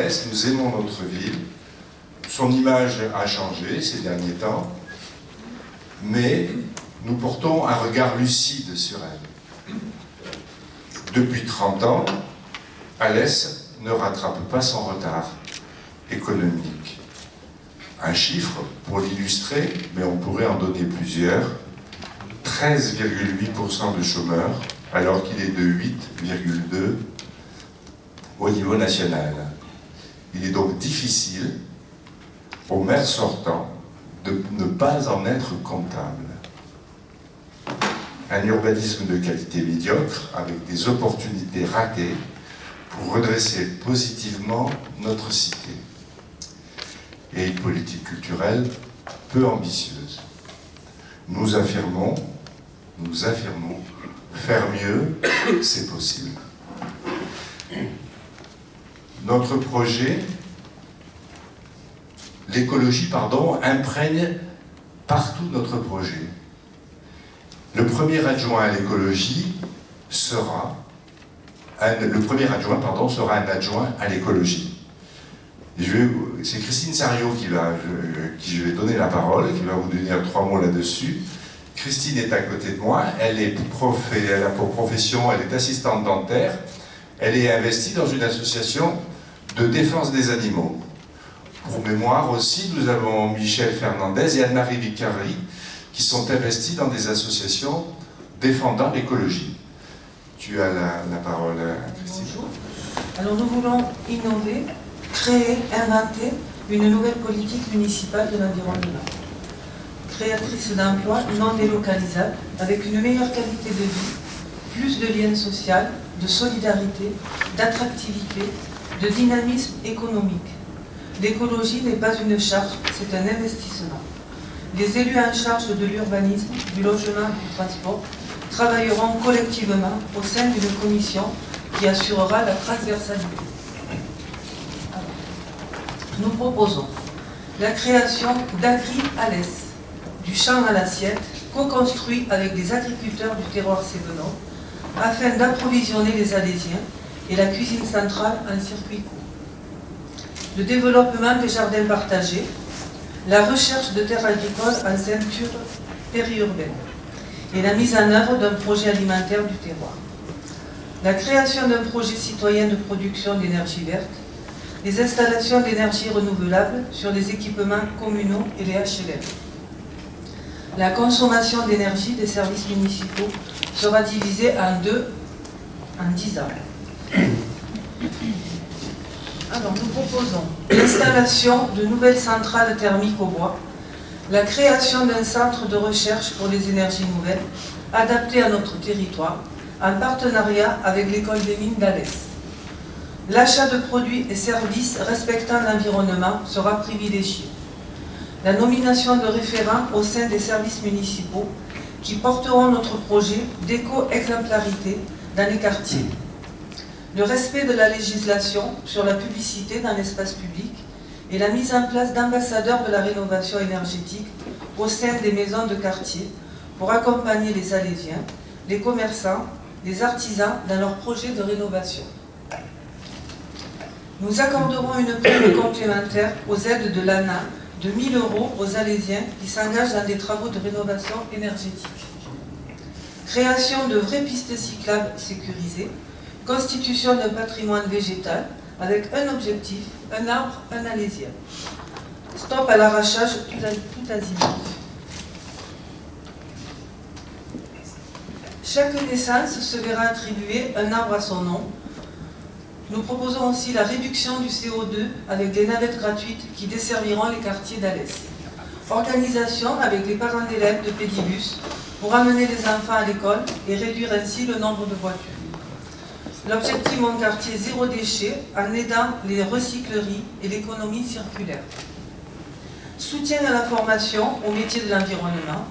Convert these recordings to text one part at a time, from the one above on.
Alès, nous aimons notre ville. Son image a changé ces derniers temps, mais nous portons un regard lucide sur elle. Depuis 30 ans, Alès ne rattrape pas son retard économique. Un chiffre pour l'illustrer, mais on pourrait en donner plusieurs. 13,8% de chômeurs, alors qu'il est de 8,2% au niveau national. Il est donc difficile au maire sortant de ne pas en être comptable. Un urbanisme de qualité médiocre, avec des opportunités ratées pour redresser positivement notre cité. Et une politique culturelle peu ambitieuse. Nous affirmons, faire mieux, c'est possible. Notre projet, l'écologie, imprègne partout notre projet. Le premier adjoint à l'écologie sera un adjoint à l'écologie. C'est Christine Sariot qui je vais donner la parole, qui va vous dire 3 mots là-dessus. Christine est à côté de moi, elle a pour profession, elle est assistante dentaire, elle est investie dans une association de défense des animaux. Pour mémoire aussi, nous avons Michel Fernandez et Anne-Marie Vicari qui sont investis dans des associations défendant l'écologie. Tu as la parole, Christine. Bonjour. Alors nous voulons innover, créer, inventer une nouvelle politique municipale de l'environnement. Créatrice d'emplois non délocalisables, avec une meilleure qualité de vie, plus de liens sociaux, de solidarité, d'attractivité, de dynamisme économique. L'écologie n'est pas une charge, c'est un investissement. Les élus en charge de l'urbanisme, du logement et du transport travailleront collectivement au sein d'une commission qui assurera la transversalité. Nous proposons la création d'Agri-Alès, du champ à l'assiette, co-construit avec les agriculteurs du terroir cévenot, afin d'approvisionner les Alésiens et la cuisine centrale en circuit court. Le développement des jardins partagés, la recherche de terres agricoles en ceinture périurbaine et la mise en œuvre d'un projet alimentaire du terroir. La création d'un projet citoyen de production d'énergie verte, les installations d'énergie renouvelable sur les équipements communaux et les HLM. La consommation d'énergie des services municipaux sera divisée en 2 en 10 ans. Alors, nous proposons l'installation de nouvelles centrales thermiques au bois, la création d'un centre de recherche pour les énergies nouvelles, adapté à notre territoire, en partenariat avec l'école des mines d'Alès. L'achat de produits et services respectant l'environnement sera privilégié. La nomination de référents au sein des services municipaux qui porteront notre projet d'éco-exemplarité dans les quartiers. Le respect de la législation sur la publicité dans l'espace public et la mise en place d'ambassadeurs de la rénovation énergétique au sein des maisons de quartier pour accompagner les Alésiens, les commerçants, les artisans dans leurs projets de rénovation. Nous accorderons une prime complémentaire aux aides de l'ANA de 1 000 € aux Alésiens qui s'engagent dans des travaux de rénovation énergétique. Création de vraies pistes cyclables sécurisées, constitution d'un patrimoine végétal avec un objectif, un arbre, un alésien. Stop à l'arrachage tout azimut. Chaque naissance se verra attribuer un arbre à son nom. Nous proposons aussi la réduction du CO2 avec des navettes gratuites qui desserviront les quartiers d'Alès. Organisation avec les parents d'élèves de pédibus pour amener les enfants à l'école et réduire ainsi le nombre de voitures. L'objectif Mon quartier zéro déchet en aidant les recycleries et l'économie circulaire. Soutien à la formation au métier de l'environnement,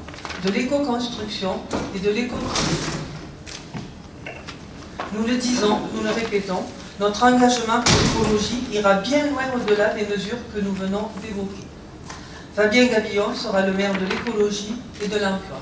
de l'éco-construction et de l'éco-tourisme. Nous le disons, nous le répétons, notre engagement pour l'écologie ira bien loin au-delà des mesures que nous venons d'évoquer. Fabien Gabillon sera le maire de l'écologie et de l'emploi.